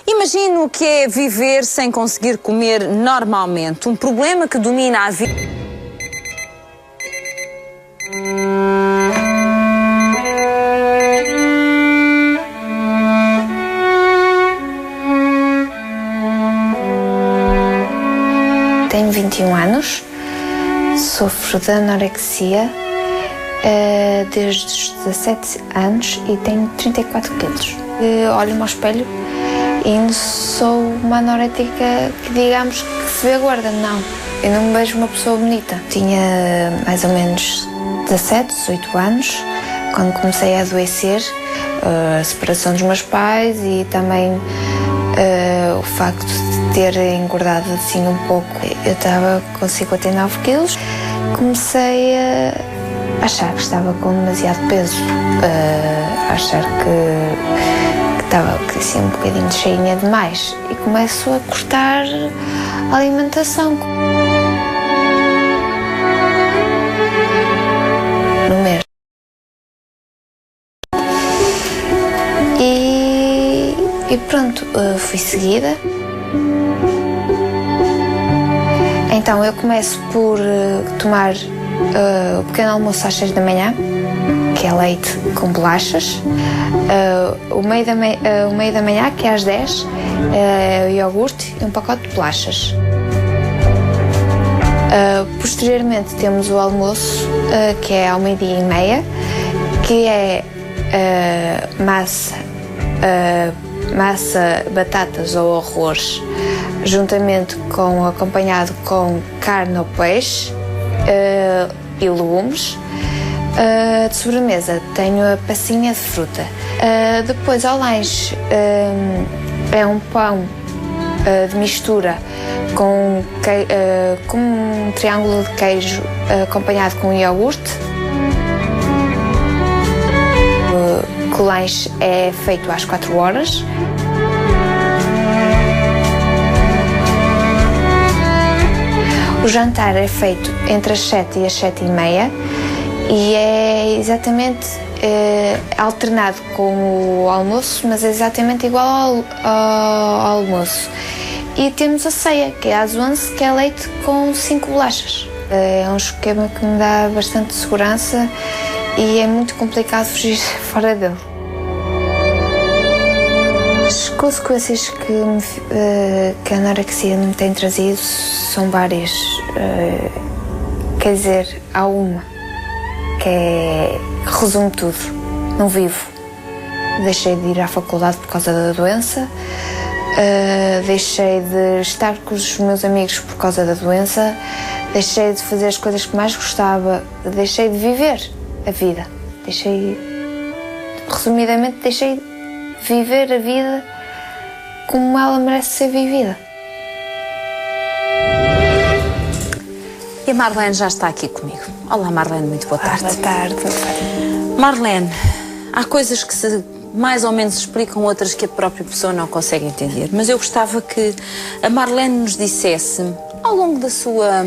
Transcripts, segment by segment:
Imagino o que é viver sem conseguir comer normalmente. Um problema que domina a vida. Tenho 21 anos, sofro de anorexia desde os 17 anos e tenho 34 quilos. Olho-me ao espelho e não sou uma anorética que digamos que se vê gorda, não. Eu não me vejo uma pessoa bonita. Tinha mais ou menos 17, 18 anos, quando comecei a adoecer, a separação dos meus pais e também o facto de ter engordado assim um pouco. Eu estava com 59 quilos, comecei a achar que estava com demasiado peso, a achar que estava assim, um bocadinho cheinha demais e começo a cortar a alimentação. No mês. E pronto, fui seguida. Então eu começo por tomar o pequeno almoço às 6 da manhã, que é leite com bolachas. O meio da manhã, que é às 10, iogurte e um pacote de bolachas. Posteriormente temos o almoço, que é ao 12:30, que é massa, batatas ou arroz, juntamente acompanhado com carne ou peixe e legumes. De sobremesa tenho a passinha de fruta. Depois ao lanche é um pão de mistura com um triângulo de queijo acompanhado com iogurte. O lanche é feito às 4 horas. O jantar é feito entre as 7 e as 7:30 e é exatamente alternado com o almoço, mas é exatamente igual ao almoço. E temos a ceia, que é às 11, que é leite com 5 bolachas. É um esquema que me dá bastante segurança e é muito complicado fugir fora dele. As consequências que a anorexia me tem trazido são várias. Quer dizer, há uma que resume tudo. Não vivo. Deixei de ir à faculdade por causa da doença. Deixei de estar com os meus amigos por causa da doença. Deixei de fazer as coisas que mais gostava. Deixei de viver a vida. Resumidamente, deixei de viver a vida como ela merece ser vivida. E a Marlene já está aqui comigo. Olá, Marlene, muito boa tarde. Boa tarde. Marlene, há coisas que se mais ou menos explicam, outras que a própria pessoa não consegue entender. Mas eu gostava que a Marlene nos dissesse, ao longo da sua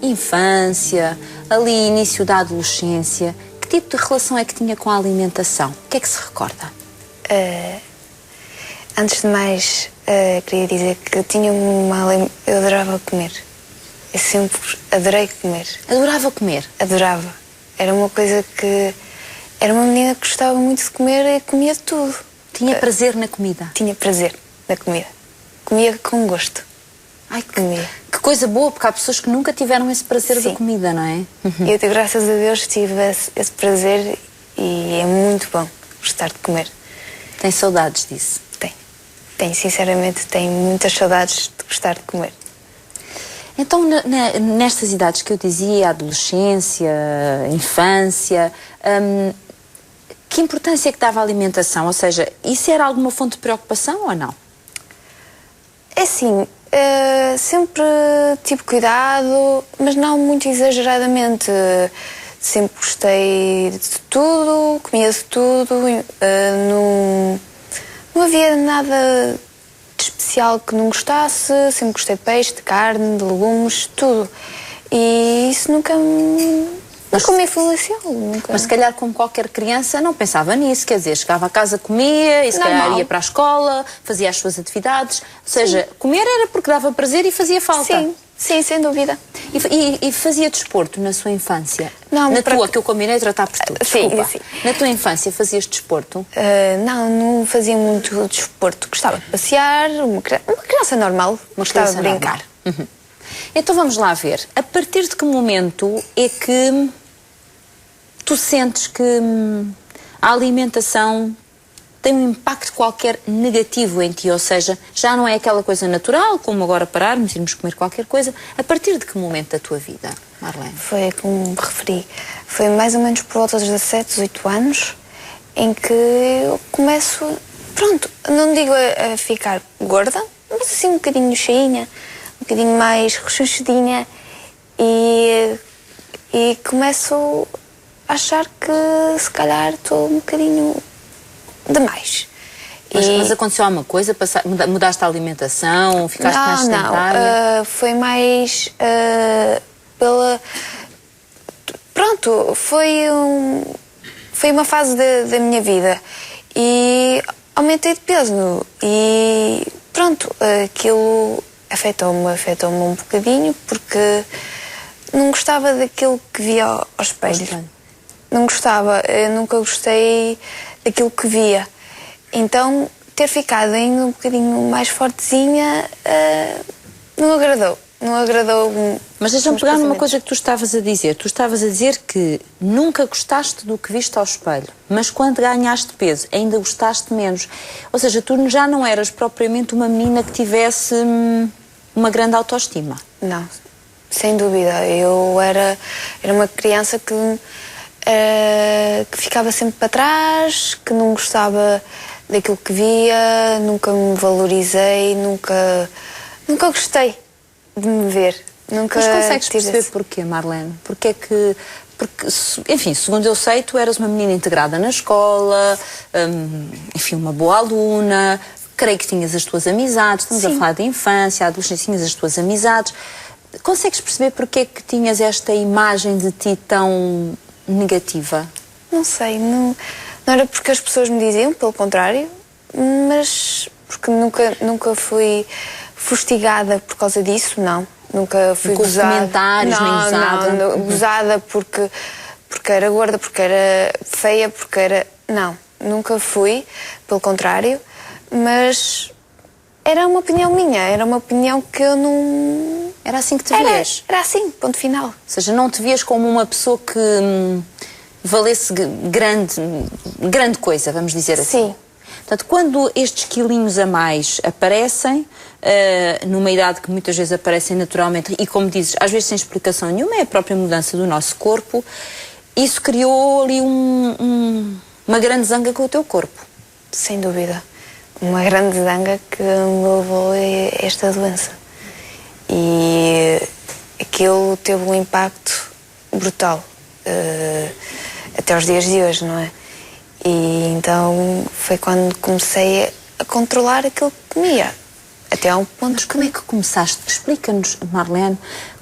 infância, ali início da adolescência, que tipo de relação é que tinha com a alimentação? O que é que se recorda? Antes de mais, queria dizer que eu adorava comer. Eu sempre adorei comer. Adorava comer? Adorava. Era uma coisa que... Era uma menina que gostava muito de comer e comia tudo. Tinha prazer na comida? Tinha prazer na comida. Comia com gosto. Ai, que coisa boa, porque há pessoas que nunca tiveram esse prazer da comida, não é? Eu, graças a Deus, tive esse prazer e é muito bom gostar de comer. Tem saudades disso? Tenho, sinceramente, tenho muitas saudades de gostar de comer. Então, nestas idades que eu dizia, adolescência, infância, que importância é que dava a alimentação? Ou seja, isso era alguma fonte de preocupação ou não? É assim, sempre tive cuidado, mas não muito exageradamente. Sempre gostei de tudo, comia de tudo, não havia nada de especial que não gostasse, sempre gostei de peixe, de carne, de legumes, tudo. E isso nunca me Nunca me influenciou. Nunca. Mas se calhar, como qualquer criança, não pensava nisso. Quer dizer, chegava a casa, comia e se calhar ia para a escola, fazia as suas atividades. Ou seja, comer era porque dava prazer e fazia falta. Sim, sem dúvida. E fazia desporto na sua infância? Não, na tua, que eu combinei tratar por tu. Desculpa. Sim. Na tua infância fazias desporto? Não fazia muito desporto. Gostava de passear, uma criança normal. Gostava de brincar. Uhum. Então vamos lá ver. A partir de que momento é que tu sentes que a alimentação tem um impacto qualquer negativo em ti? Ou seja, já não é aquela coisa natural, como agora pararmos, irmos comer qualquer coisa. A partir de que momento da tua vida, Marlene? Foi como me referi. Foi mais ou menos por volta dos 17, 18 anos, em que eu começo, pronto, não digo a ficar gorda, mas assim um bocadinho cheinha, um bocadinho mais rechonchudinha, e começo a achar que se calhar estou um bocadinho demais. Mas aconteceu alguma coisa? Mudaste a alimentação? Ficaste mais sedentária? Não, foi mais pela... Pronto, foi uma fase da minha vida e aumentei de peso e pronto, aquilo afetou-me um bocadinho porque não gostava daquilo que via ao espelho. Não gostava, eu nunca gostei daquilo que via. Então, ter ficado ainda um bocadinho mais fortezinha não agradou. Não agradou. Mas deixa-me pegar numa coisa que tu estavas a dizer. Tu estavas a dizer que nunca gostaste do que viste ao espelho, mas quando ganhaste peso ainda gostaste menos. Ou seja, tu já não eras propriamente uma menina que tivesse uma grande autoestima. Não, sem dúvida. Eu era uma criança que ficava sempre para trás, que não gostava daquilo que via, nunca me valorizei, nunca gostei de me ver. Nunca. Mas consegues perceber porquê, Marlene? Porque, enfim, segundo eu sei, tu eras uma menina integrada na escola, enfim, uma boa aluna, creio que tinhas as tuas amizades, estamos a falar de infância, adolescência, tinhas as tuas amizades. Consegues perceber porque é que tinhas esta imagem de ti tão negativa? Não sei, não era porque as pessoas me diziam, pelo contrário, mas porque nunca fui fustigada por causa disso, não. Nunca fui gozada. Comentários, nem gozada? Não, gozada porque era gorda, porque era feia, porque era... Não, nunca fui, pelo contrário, mas era uma opinião minha, era uma opinião que eu não... Era assim que te vias? Era assim, ponto final. Ou seja, não te vias como uma pessoa que valesse grande coisa, vamos dizer assim. Sim. Portanto, quando estes quilinhos a mais aparecem, numa idade que muitas vezes aparecem naturalmente, e como dizes, às vezes sem explicação nenhuma, é a própria mudança do nosso corpo, isso criou ali uma grande zanga com o teu corpo. Sem dúvida. Uma grande zanga que me levou a esta doença. E aquilo teve um impacto brutal, até os dias de hoje, não é? E então foi quando comecei a controlar aquilo que comia, até a um ponto. Mas como é que começaste? Explica-nos, Marlene,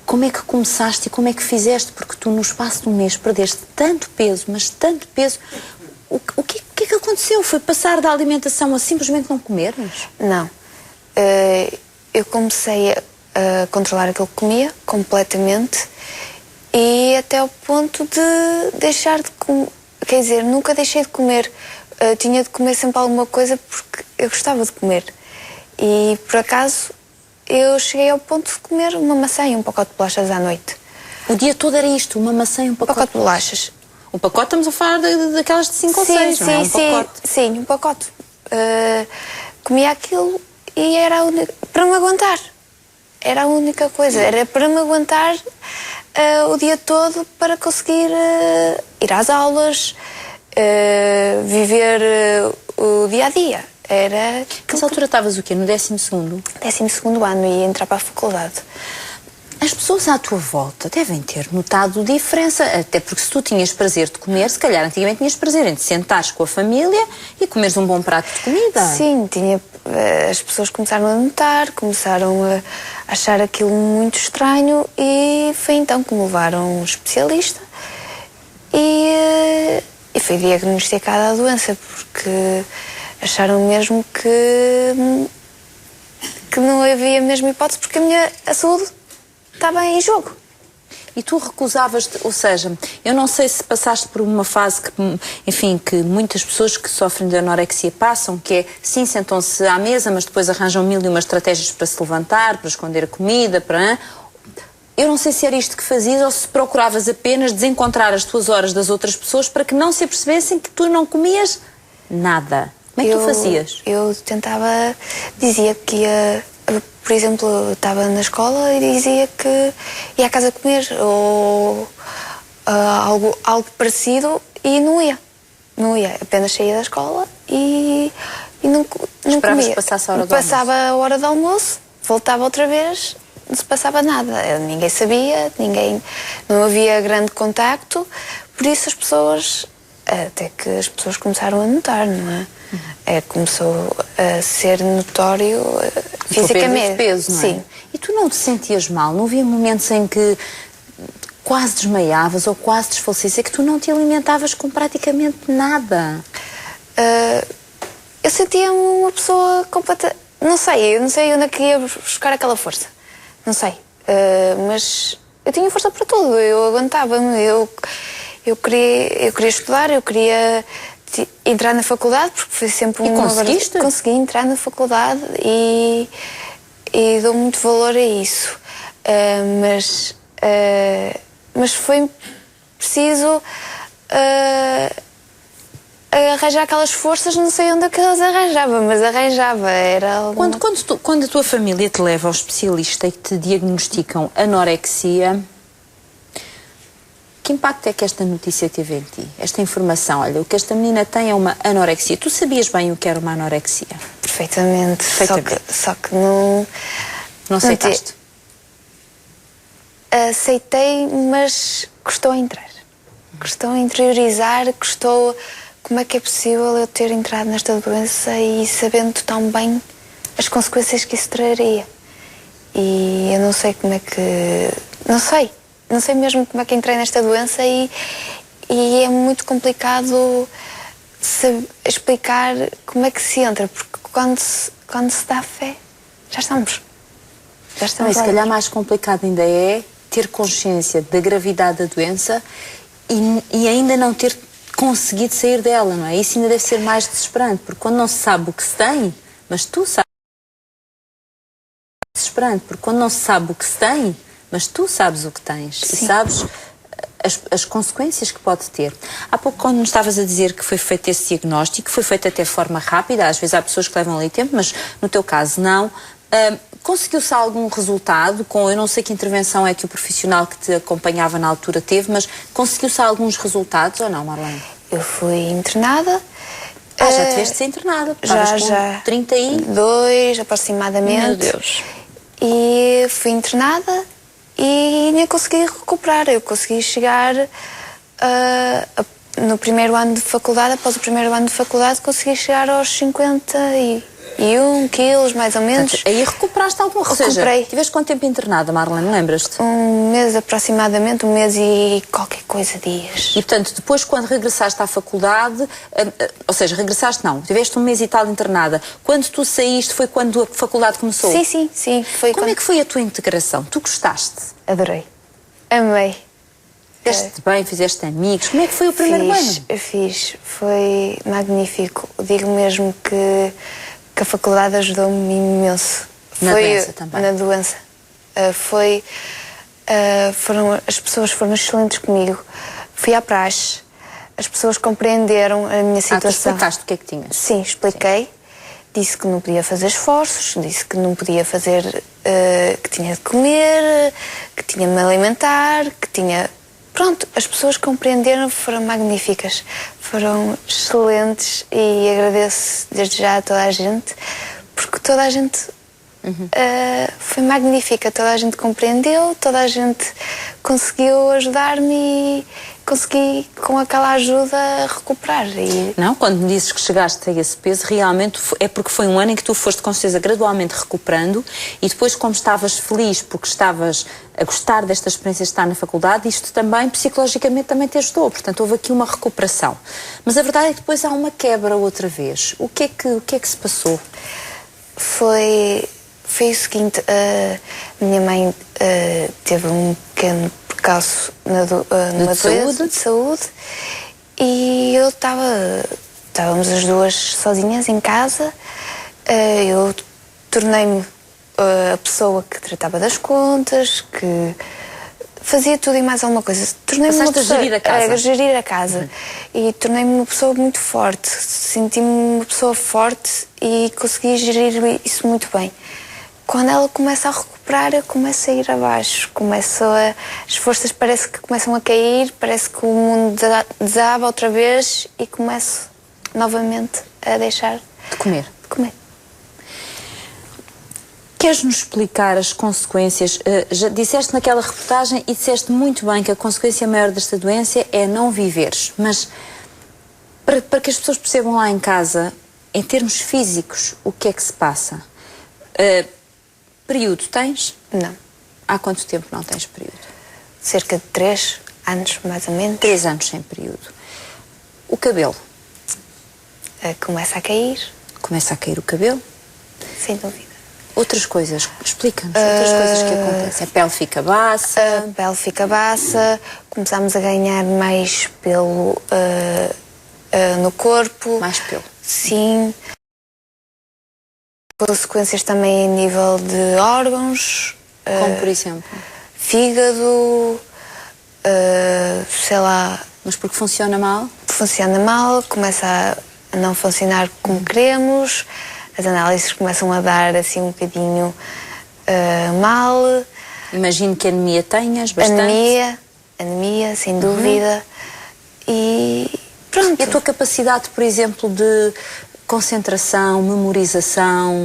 como é que começaste e como é que fizeste? Porque tu no espaço de um mês perdeste tanto peso, mas tanto peso. O que é que aconteceu? Foi passar da alimentação a simplesmente não comeres? Não. Eu comecei a controlar aquilo que comia completamente e até ao ponto de deixar de comer. Quer dizer, nunca deixei de comer. Tinha de comer sempre alguma coisa porque eu gostava de comer. E, por acaso, eu cheguei ao ponto de comer uma maçã e um pacote de bolachas à noite. O dia todo era isto? Uma maçã e um pacote de bolachas. O pacote, estamos a falar daquelas de 5 ou 6, não é? Um pacote. Sim, um pacote. Comia aquilo e era a única... para me aguentar. Era a única coisa. Era para me aguentar o dia todo para conseguir ir às aulas, viver o dia-a-dia. Era... Nessa altura estavas o quê? No 12º? 12º ano e ia entrar para a faculdade. As pessoas à tua volta devem ter notado diferença, até porque se tu tinhas prazer de comer, se calhar antigamente tinhas prazer em te sentares com a família e comeres um bom prato de comida. Sim, as pessoas começaram a notar, começaram a achar aquilo muito estranho e foi então que me levaram a um especialista e fui diagnosticada a doença, porque acharam mesmo que não havia mesmo hipótese, porque a saúde estava em jogo. E tu recusavas, ou seja, eu não sei se passaste por uma fase que, enfim, que muitas pessoas que sofrem de anorexia passam, que é, sim, sentam-se à mesa, mas depois arranjam mil e uma estratégias para se levantar, para esconder a comida, para... Eu não sei se era isto que fazias ou se procuravas apenas desencontrar as tuas horas das outras pessoas para que não se apercebessem que tu não comias nada. Como é que tu fazias? Eu tentava, dizia que ia... Por exemplo, eu estava na escola e dizia que ia à casa comer ou algo parecido e não ia. Não ia, apenas saía da escola e não Esperavas comia. que passasse a hora do almoço? Passava a hora do almoço, voltava outra vez, não se passava nada. Ninguém sabia, não havia grande contacto, por isso as pessoas, até que as pessoas começaram a notar, não é? Começou a ser notório fisicamente. Peso, não é? Sim. E tu não te sentias mal? Não havia momentos em que quase desmaiavas ou quase desfalecias? É que tu não te alimentavas com praticamente nada. Eu sentia-me uma pessoa completa... Não sei onde é que ia buscar aquela força. Não sei. Mas eu tinha força para tudo. Eu aguentava-me. Eu queria estudar, eu queria entrar na faculdade, porque foi sempre E conseguiste? Consegui entrar na faculdade e dou muito valor a isso. Mas foi preciso arranjar aquelas forças, não sei onde é que elas arranjava, mas arranjava. Era alguma... Quando a tua família te leva ao especialista e te diagnosticam anorexia, que impacto é que esta notícia teve em ti? Esta informação, olha, o que esta menina tem é uma anorexia. Tu sabias bem o que era uma anorexia? Perfeitamente. Só que não... Não aceitaste? Aceitei, mas custou a entrar. Custou a interiorizar, custou... Como é que é possível eu ter entrado nesta doença e sabendo tão bem as consequências que isso traria? E eu não sei como é que... Não sei mesmo como é que entrei nesta doença e é muito complicado explicar como é que se entra, porque quando se dá fé, já estamos. Mas se calhar mais complicado ainda é ter consciência da gravidade da doença e ainda não ter conseguido sair dela, não é? Isso ainda deve ser mais desesperante, porque quando não se sabe o que se tem, mas tu sabes. Desesperante, porque quando não se sabe o que se tem, mas tu sabes o que tens. Sim. E sabes as consequências que pode ter. Há pouco, quando me estavas a dizer que foi feito esse diagnóstico, foi feito até de forma rápida, às vezes há pessoas que levam ali tempo, mas no teu caso não. Conseguiu-se algum resultado? Eu não sei que intervenção é que o profissional que te acompanhava na altura teve, mas conseguiu-se alguns resultados ou não, Marlene? Eu fui internada. Já tiveste de ser internada? Já. 32 aproximadamente. Meu Deus. E fui internada e nem consegui recuperar. Eu consegui chegar no primeiro ano de faculdade, após o primeiro ano de faculdade, consegui chegar aos 51 quilos, mais ou menos. Portanto, aí recuperaste algum? Recuperei. Ou seja, tiveste quanto tempo internada, Marlene? Lembras-te? Um mês aproximadamente, um mês e qualquer coisa dias. E, portanto, depois quando regressaste à faculdade, ou seja, regressaste não, tiveste um mês e tal internada. Quando tu saíste foi quando a faculdade começou? Sim. Como é que foi a tua integração? Tu gostaste? Adorei. Amei. Fizeste bem, fizeste amigos. Como é que foi o primeiro ano? Foi magnífico. Digo mesmo que a faculdade ajudou-me imenso. Na doença também? Na doença. As pessoas foram excelentes comigo. Fui à praxe. As pessoas compreenderam a minha situação. Tu explicaste o que é que tinhas? Sim, expliquei. Sim. Disse que não podia fazer esforços, disse que não podia fazer... que tinha de comer, que tinha de me alimentar, que tinha... Pronto, as pessoas compreenderam, foram magníficas, foram excelentes e agradeço desde já a toda a gente, porque toda a gente foi magnífica, toda a gente compreendeu, toda a gente conseguiu ajudar-me consegui, com aquela ajuda, recuperar. Não, quando me dizes que chegaste a esse peso, realmente é porque foi um ano em que tu foste, com certeza, gradualmente recuperando, e depois, como estavas feliz porque estavas a gostar desta experiência de estar na faculdade, isto também, psicologicamente, também te ajudou. Portanto, houve aqui uma recuperação. Mas a verdade é que depois há uma quebra outra vez. O que é que se passou? Foi o seguinte, a minha mãe teve um pequeno percalço numa doença de saúde, e estávamos as duas sozinhas em casa. Eu tornei-me a pessoa que tratava das contas, que fazia tudo e mais alguma coisa. Tornei-me uma pessoa, a gerir a casa. A gerir a casa. E tornei-me uma pessoa muito forte. Senti-me uma pessoa forte e consegui gerir isso muito bem. Quando ela começa a recuperar, eu começo a ir abaixo. As forças parece que começam a cair, parece que o mundo desaba outra vez e começo novamente a deixar de comer. Queres-nos explicar as consequências? Já disseste naquela reportagem e disseste muito bem que a consequência maior desta doença é não viveres. Mas para que as pessoas percebam lá em casa, em termos físicos, o que é que se passa? Período tens? Não. Há quanto tempo não tens período? Cerca de 3 anos, mais ou menos. 3 anos sem período. O cabelo? Começa a cair. Começa a cair o cabelo? Sem dúvida. Outras coisas, explica-nos, outras coisas que acontecem. A pele fica baça? A pele fica baça, começamos a ganhar mais pelo no corpo. Mais pelo? Sim. Consequências também a nível de órgãos. Como por exemplo? Fígado, sei lá. Mas porque funciona mal? Funciona mal, começa a não funcionar como queremos, as análises começam a dar assim um bocadinho mal. Imagino que anemia tenhas bastante. Anemia, sem dúvida. E pronto. E a tua capacidade, por exemplo, de concentração, memorização?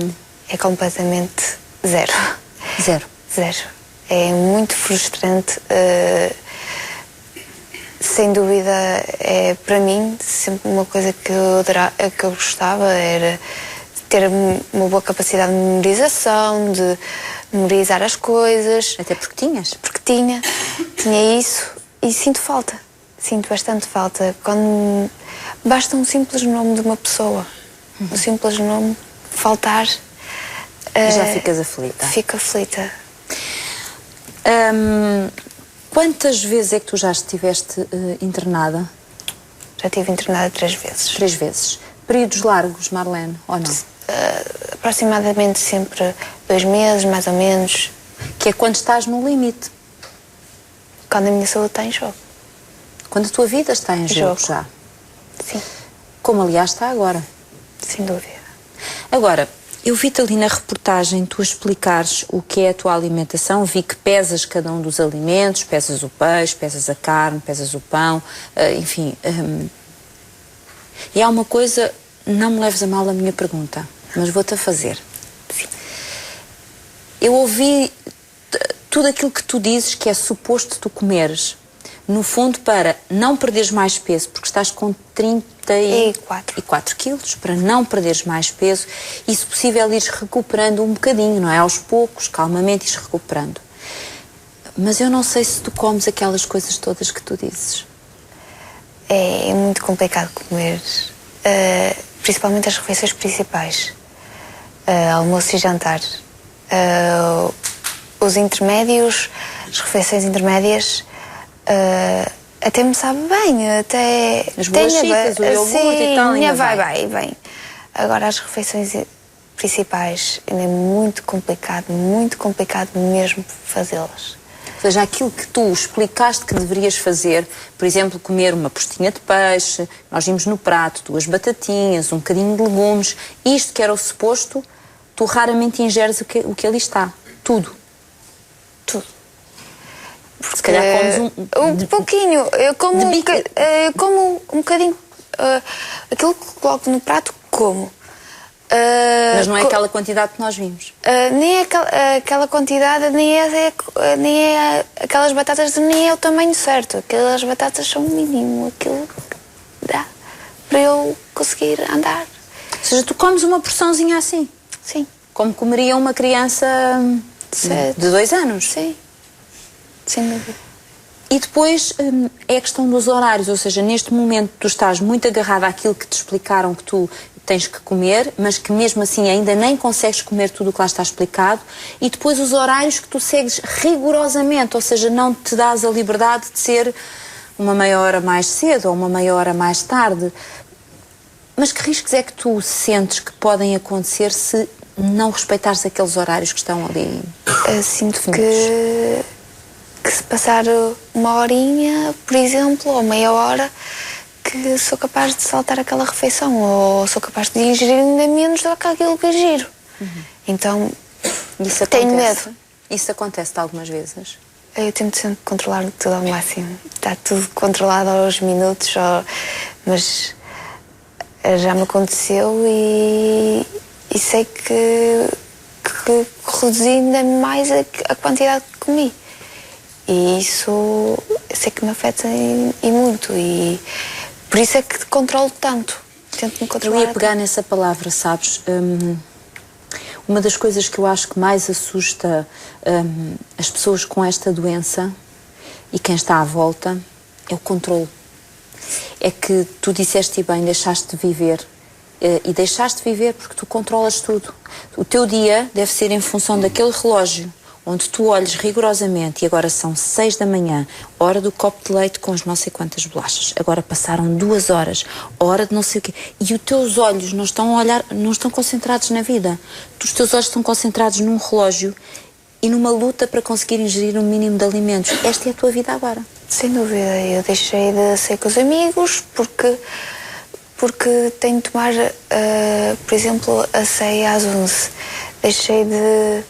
É completamente zero. Zero? Zero. É muito frustrante. Sem dúvida, para mim, sempre uma coisa que eu gostava era ter uma boa capacidade de memorização, de memorizar as coisas. Até porque tinhas? Porque tinha isso e sinto falta. Sinto bastante falta. Quando basta um simples nome de uma pessoa, um simples nome faltar. E já ficas aflita? Fico aflita. Quantas vezes é que tu já estiveste internada? Já estive internada 3 vezes. 3 vezes. Períodos largos, Marlene, ou não? Aproximadamente sempre 2 meses, mais ou menos. Que é quando estás no limite. Quando a minha saúde está em jogo. Quando a tua vida está em jogo já. Sim. Como aliás está agora. Sem dúvida. Agora, eu vi-te ali na reportagem tu explicares o que é a tua alimentação, vi que pesas cada um dos alimentos, pesas o peixe, pesas a carne, pesas o pão, enfim. E há uma coisa, não me leves a mal a minha pergunta, mas vou-te a fazer. Sim. Eu ouvi tudo aquilo que tu dizes que é suposto tu comeres, no fundo para não perderes mais peso, porque estás com 34 quilos, para não perderes mais peso e, se possível, ires recuperando um bocadinho, não é? Aos poucos, calmamente, ires recuperando. Mas eu não sei se tu comes aquelas coisas todas que tu dizes. É muito complicado comer, principalmente as refeições principais, almoço e jantar. Os intermédios, as refeições intermédias, até me sabe bem, até... As bolachinhas, o iogurte e tal, ainda vai bem. Agora as refeições principais, ainda é muito complicado mesmo fazê-las. Ou seja, aquilo que tu explicaste que deverias fazer, por exemplo, comer uma postinha de peixe, nós vimos no prato 2 batatinhas, um bocadinho de legumes, isto que era o suposto, tu raramente ingeres o que ali está. Tudo. Tudo. Porque se calhar comes um pouquinho. Eu como um bocadinho. Aquilo que coloco no prato, como. Mas não é aquela quantidade que nós vimos. Nem é aquela quantidade, nem é aquelas batatas, nem é o tamanho certo. Aquelas batatas são o mínimo, aquilo que dá para eu conseguir andar. Ou seja, tu comes uma porçãozinha assim? Sim. Como comeria uma criança de 2 anos? Sim. Sem dúvida. E depois é a questão dos horários, ou seja, neste momento tu estás muito agarrada àquilo que te explicaram que tu tens que comer, mas que mesmo assim ainda nem consegues comer tudo o que lá está explicado, e depois os horários que tu segues rigorosamente, ou seja, não te dás a liberdade de ser uma meia hora mais cedo ou uma meia hora mais tarde. Mas que riscos é que tu sentes que podem acontecer se não respeitares aqueles horários que estão ali? Sinto que se passar uma horinha, por exemplo, ou meia hora, que sou capaz de saltar aquela refeição, ou sou capaz de ingerir ainda menos do que aquilo que ingiro. Então, Isso tenho medo. Isso acontece algumas vezes? Eu tento sempre controlar tudo ao máximo. Está tudo controlado aos minutos, mas já me aconteceu e sei que reduzi ainda mais a quantidade que comi. E isso eu sei que me afeta e muito. E por isso é que controlo tanto. Tento me controlar. Eu ia pegar nessa palavra, sabes? Uma das coisas que eu acho que mais assusta as pessoas com esta doença e quem está à volta é o controle. É que tu disseste bem, deixaste de viver. E deixaste de viver porque tu controlas tudo. O teu dia deve ser em função daquele relógio onde tu olhes rigorosamente, e agora são 6 da manhã, hora do copo de leite com as não sei quantas bolachas. Agora passaram 2 horas, hora de não sei o quê. E os teus olhos não estão a olhar, não estão concentrados na vida. Os teus olhos estão concentrados num relógio e numa luta para conseguir ingerir um mínimo de alimentos. Esta é a tua vida agora. Sem dúvida. Eu deixei de sair com os amigos porque tenho de tomar, por exemplo, a ceia às 11. Deixei de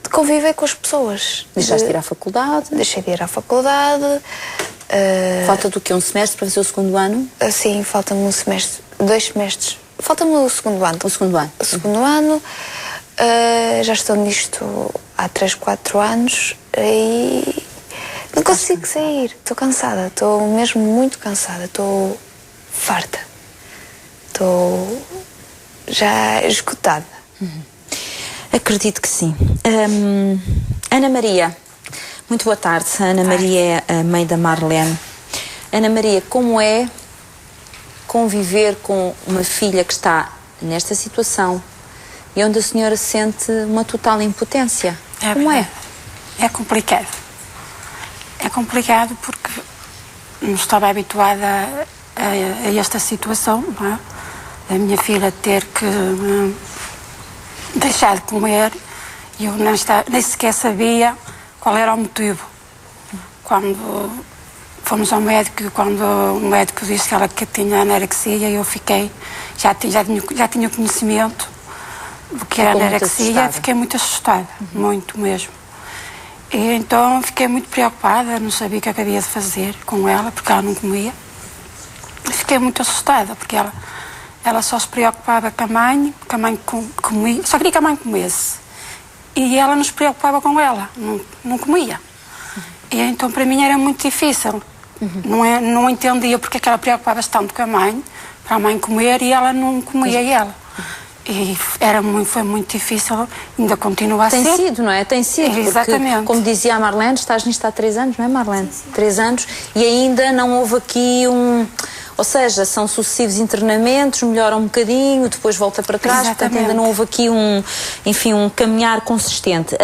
conviver com as pessoas. Deixaste de ir à faculdade? Deixei de ir à faculdade. Falta do quê? Um semestre para fazer o 2º ano? Sim, falta-me um semestre, 2 semestres. Falta-me o 2º ano. O 2º ano? O 2º ano. Já estou nisto há 3, 4 anos e não consigo sair. Estou cansada, estou mesmo muito cansada. Estou farta. Estou já esgotada. Acredito que sim. Ana Maria, muito boa tarde. A Ana Maria é a mãe da Marlene. Ana Maria, como é conviver com uma filha que está nesta situação e onde a senhora sente uma total impotência? Como é? É complicado. É complicado porque não estava habituada a esta situação, não é? A minha filha ter que deixar de comer e eu nem sequer sabia qual era o motivo. Quando fomos ao médico, quando o médico disse que tinha anorexia, eu fiquei, já tinha conhecimento do que era anorexia, fiquei muito assustada, muito mesmo. E então fiquei muito preocupada, não sabia o que havia de fazer com ela, porque ela não comia. Fiquei muito assustada, porque ela só se preocupava com a mãe comia, só queria que a mãe comesse. E ela não se preocupava com ela, não comia. E então para mim era muito difícil. Não entendia porque é que ela preocupava-se tanto com a mãe, para a mãe comer, e ela não comia e ela. E foi muito difícil, ainda continua a ser. Tem sido, não é? Tem sido. Exatamente. Porque, como dizia a Marlene, estás nisto há 3 anos, não é, Marlene? Sim. 3 anos, e ainda não houve aqui ou seja, são sucessivos internamentos, melhora um bocadinho, depois volta para trás. Exatamente. Portanto ainda não houve aqui um caminhar consistente.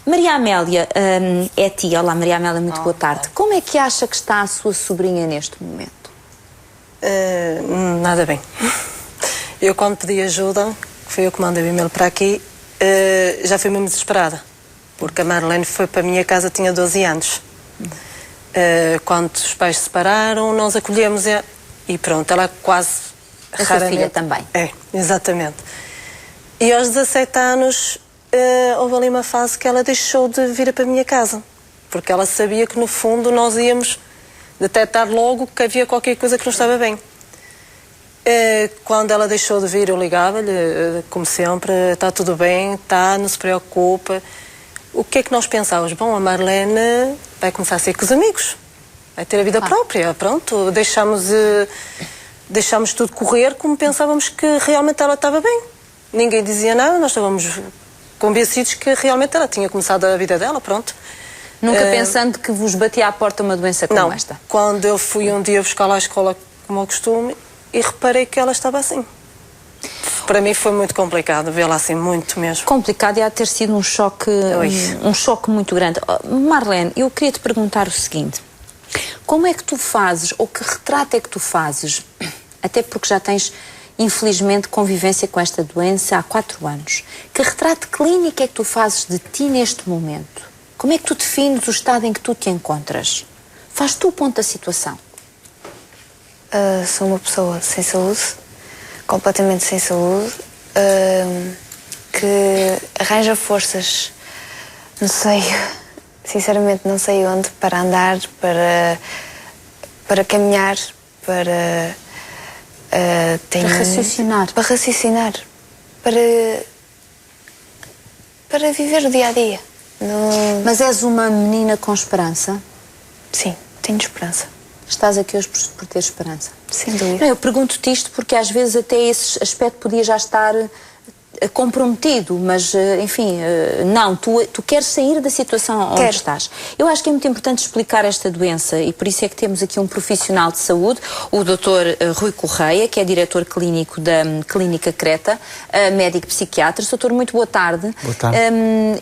Maria Amélia é a tia. Olá, Maria Amélia, muito boa tarde. Como é que acha que está a sua sobrinha neste momento? Nada bem. Eu, quando pedi ajuda, foi eu que mandei o e-mail para aqui, já fui mesmo desesperada, porque a Marlene foi para a minha casa, tinha 12 anos. Quando os pais se separaram, nós acolhemos e pronto, ela quase... A sua filha também? É, exatamente. E aos 17 anos, houve ali uma fase que ela deixou de vir para a minha casa, porque ela sabia que, no fundo, nós íamos detectar logo que havia qualquer coisa que não estava bem. Quando ela deixou de vir, eu ligava-lhe, como sempre, está tudo bem, está, não se preocupe. O que é que nós pensávamos? Bom, a Marlene vai começar a ser com os amigos, vai ter a vida própria, pronto, deixámos tudo correr como pensávamos que realmente ela estava bem. Ninguém dizia nada, nós estávamos convencidos que realmente ela tinha começado a vida dela, pronto. Nunca pensando que vos batia à porta uma doença como esta? Quando eu fui um dia buscar-la à escola, como ao costume, e reparei que ela estava assim. Para mim foi muito complicado vê-la assim, muito mesmo. Complicado e há de ter sido um choque muito grande. Marlene, eu queria te perguntar o seguinte. Como é que tu fazes, ou que retrato é que tu fazes, até porque já tens, infelizmente, convivência com esta doença há 4 anos. Que retrato clínico é que tu fazes de ti neste momento? Como é que tu defines o estado em que tu te encontras? Faz tu o ponto da situação. Sou uma pessoa sem saúde, completamente sem saúde, que arranja forças, não sei, sinceramente não sei onde, para andar, para caminhar, para raciocinar. Para raciocinar, para viver o dia a dia. Mas és uma menina com esperança? Sim, tenho esperança. Estás aqui hoje por ter esperança? Sem dúvida. Não, eu pergunto-te isto porque às vezes até esse aspecto podia já estar comprometido, mas, enfim, não, tu queres sair da situação onde estás. Eu acho que é muito importante explicar esta doença e por isso é que temos aqui um profissional de saúde, o Dr. Rui Correia, que é diretor clínico da Clínica Creta, médico psiquiatra. Doutor, muito boa tarde. Boa tarde.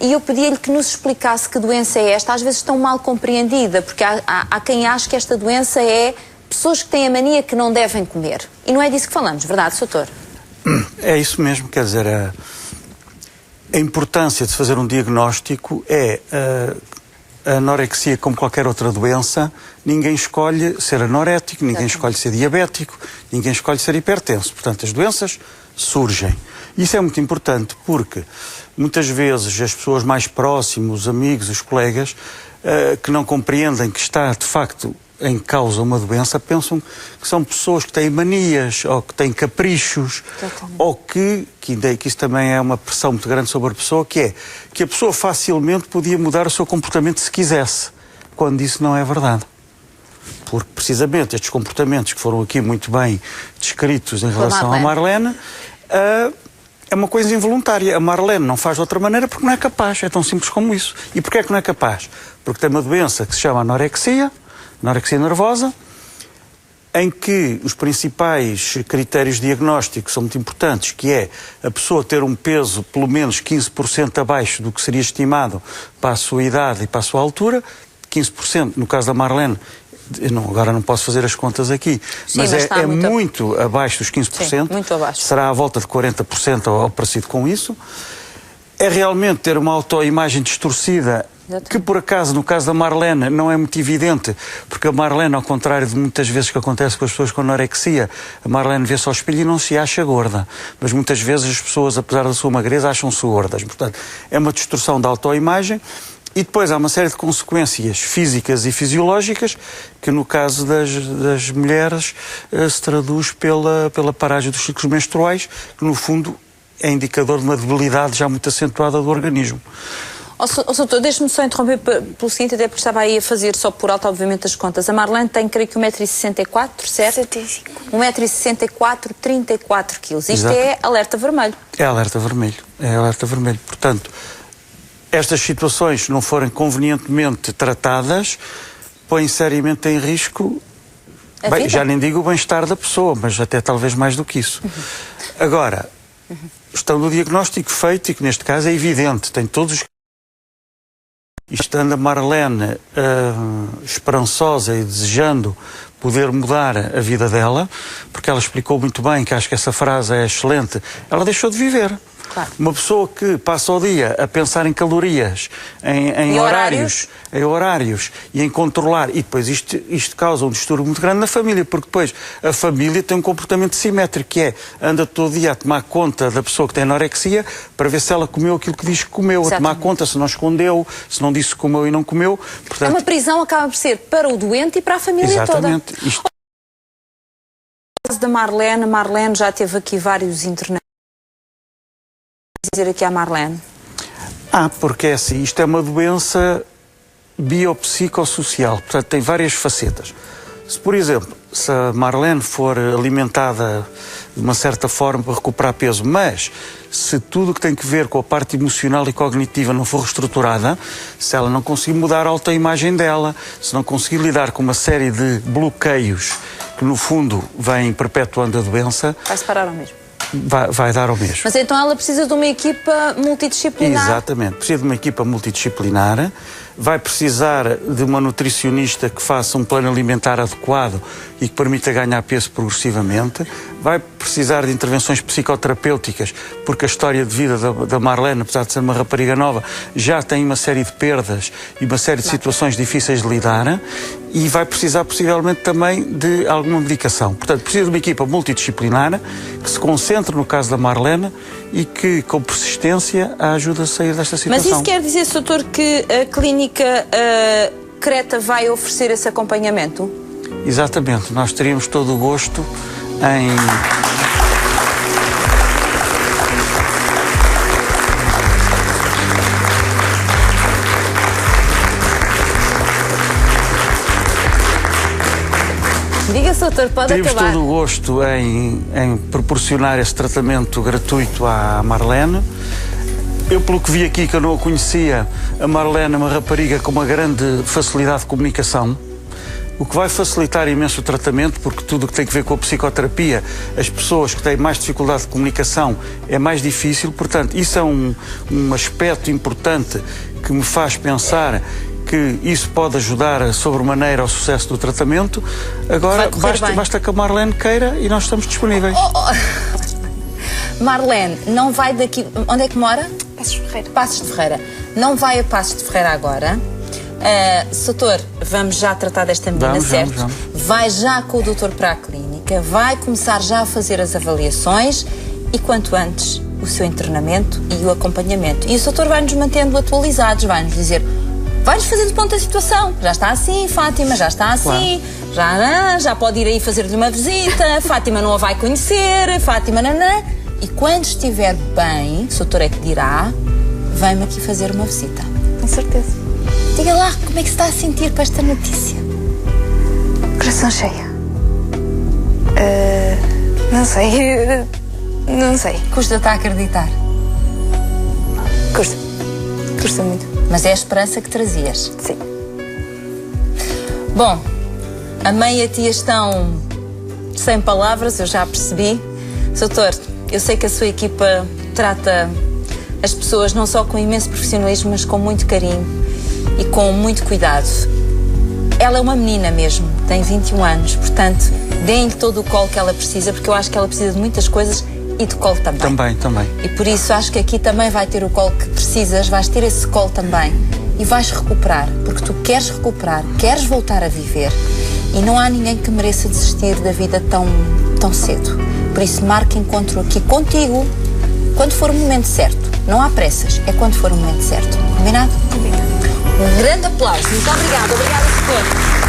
E eu pedi-lhe que nos explicasse que doença é esta, às vezes tão mal compreendida, porque há quem ache que esta doença é pessoas que têm a mania que não devem comer. E não é disso que falamos, verdade, doutor? É isso mesmo, quer dizer, a importância de se fazer um diagnóstico é a anorexia, como qualquer outra doença, ninguém escolhe ser anorético, ninguém escolhe ser diabético, ninguém escolhe ser hipertenso. Portanto, as doenças surgem. Isso é muito importante porque muitas vezes as pessoas mais próximas, os amigos, os colegas, que não compreendem que está, de facto, em causa uma doença, pensam que são pessoas que têm manias, ou que têm caprichos, ou que isso também é uma pressão muito grande sobre a pessoa, que é que a pessoa facilmente podia mudar o seu comportamento se quisesse, quando isso não é verdade. Porque, precisamente, estes comportamentos que foram aqui muito bem descritos em relação à Marlene, é uma coisa involuntária. A Marlene não faz de outra maneira porque não é capaz, é tão simples como isso. E porquê é que não é capaz? Porque tem uma doença que se chama anorexia nervosa, em que os principais critérios diagnósticos são muito importantes, que é a pessoa ter um peso pelo menos 15% abaixo do que seria estimado para a sua idade e para a sua altura, 15%, no caso da Marlene, agora não posso fazer as contas aqui, mas é muito abaixo dos 15%, sim, muito abaixo. Será à volta de 40% ou parecido com isso. É realmente ter uma autoimagem distorcida, que por acaso, no caso da Marlene, não é muito evidente, porque a Marlene, ao contrário de muitas vezes que acontece com as pessoas com anorexia, a Marlene vê-se ao espelho e não se acha gorda. Mas muitas vezes as pessoas, apesar da sua magreza, acham-se gordas. Portanto, é uma distorção da autoimagem. E depois há uma série de consequências físicas e fisiológicas que, no caso das mulheres, se traduz pela paragem dos ciclos menstruais, que, no fundo, é indicador de uma debilidade já muito acentuada do organismo. Doutor, deixe-me só interromper pelo seguinte, até porque estava aí a fazer só por alto, obviamente, as contas. A Marlene tem, creio que 1,64 m, certo? 65. 1,64 m, 34 kg. Isto Exato. É alerta vermelho. É alerta vermelho. É alerta vermelho. Portanto, estas situações, se não forem convenientemente tratadas, põem seriamente em risco, bem, já nem digo o bem-estar da pessoa, mas até talvez mais do que isso. Agora, estando o diagnóstico feito, e que neste caso é evidente, tem todos os... E estando a Marlene esperançosa e desejando poder mudar a vida dela, porque ela explicou muito bem, que acho que essa frase é excelente, ela deixou de viver. Claro. Uma pessoa que passa o dia a pensar em calorias, em horários e em controlar, e depois isto causa um distúrbio muito grande na família, porque depois a família tem um comportamento simétrico, que é, anda todo dia a tomar conta da pessoa que tem anorexia para ver se ela comeu aquilo que diz que comeu, a tomar conta se não escondeu, se não disse que comeu e não comeu. Portanto, uma prisão acaba por ser para o doente e para a família toda. Exatamente. caso da Marlene, a Marlene já teve aqui vários internamentos. Dizer aqui à Marlene. Porque é assim, isto é uma doença biopsicossocial, portanto tem várias facetas. Se, por exemplo, se a Marlene for alimentada de uma certa forma para recuperar peso, mas se tudo o que tem que ver com a parte emocional e cognitiva não for reestruturada, se ela não conseguir mudar a autoimagem dela, se não conseguir lidar com uma série de bloqueios que no fundo vêm perpetuando a doença, Vai-se parar ao mesmo. Vai dar ao mesmo. Mas então ela precisa de uma equipa multidisciplinar. Exatamente, precisa de uma equipa multidisciplinar, vai precisar de uma nutricionista que faça um plano alimentar adequado e que permita ganhar peso progressivamente, vai precisar de intervenções psicoterapêuticas, porque a história de vida da Marlene, apesar de ser uma rapariga nova, já tem uma série de perdas e uma série de situações difíceis de lidar, e vai precisar possivelmente também de alguma medicação. Portanto, precisa de uma equipa multidisciplinar que se concentre no caso da Marlene e que, com persistência, a ajude a sair desta situação. Mas isso quer dizer, doutor, que a clínica Creta vai oferecer esse acompanhamento? Exatamente. Nós teríamos todo o gosto em... Diga-se, doutor, pode Teríamos acabar. todo o gosto em proporcionar esse tratamento gratuito à Marlene. Eu, pelo que vi aqui, que eu não a conhecia, a Marlene é uma rapariga com uma grande facilidade de comunicação, o que vai facilitar imenso o tratamento, porque tudo o que tem a ver com a psicoterapia, as pessoas que têm mais dificuldade de comunicação, é mais difícil. Portanto, isso é um aspecto importante que me faz pensar que isso pode ajudar sobremaneira ao sucesso do tratamento. Agora, basta que a Marlene queira e nós estamos disponíveis. Marlene, não vai daqui... Onde é que mora? Passos de Ferreira. Passos de Ferreira. Não vai a Passos de Ferreira agora. Doutor, vamos já tratar desta menina, certo? Vamos. Vai já com o doutor para a clínica, vai começar já a fazer as avaliações e, quanto antes, o seu internamento e o acompanhamento. E o doutor vai-nos mantendo atualizados, vai-nos dizer... Vai-nos fazer de ponto a situação. Já está assim, Fátima, já está assim. Claro. Já pode ir aí fazer-lhe uma visita. Fátima não a vai conhecer. Fátima, nanã. E quando estiver bem, o doutor é que dirá, vem-me aqui fazer uma visita. Com certeza. Diga lá, como é que se está a sentir com esta notícia? Coração cheio. Não sei. Não sei. Custa-te a acreditar? Custa. Custa muito. Mas é a esperança que trazias. Sim. Bom, a mãe e a tia estão sem palavras, eu já percebi. Doutor, eu sei que a sua equipa trata as pessoas não só com imenso profissionalismo, mas com muito carinho e com muito cuidado. Ela é uma menina mesmo, tem 21 anos, portanto, deem-lhe todo o colo que ela precisa, porque eu acho que ela precisa de muitas coisas e de colo também. Também. E por isso acho que aqui também vai ter o colo que precisas, vais ter esse colo também e vais recuperar, porque tu queres recuperar, queres voltar a viver e não há ninguém que mereça desistir da vida tão cedo. Por isso marca encontro aqui contigo quando for o momento certo. Não há pressas, é quando for o momento certo. Combinado? Combinado. Um grande aplauso. Muito obrigada. Obrigada, doutor.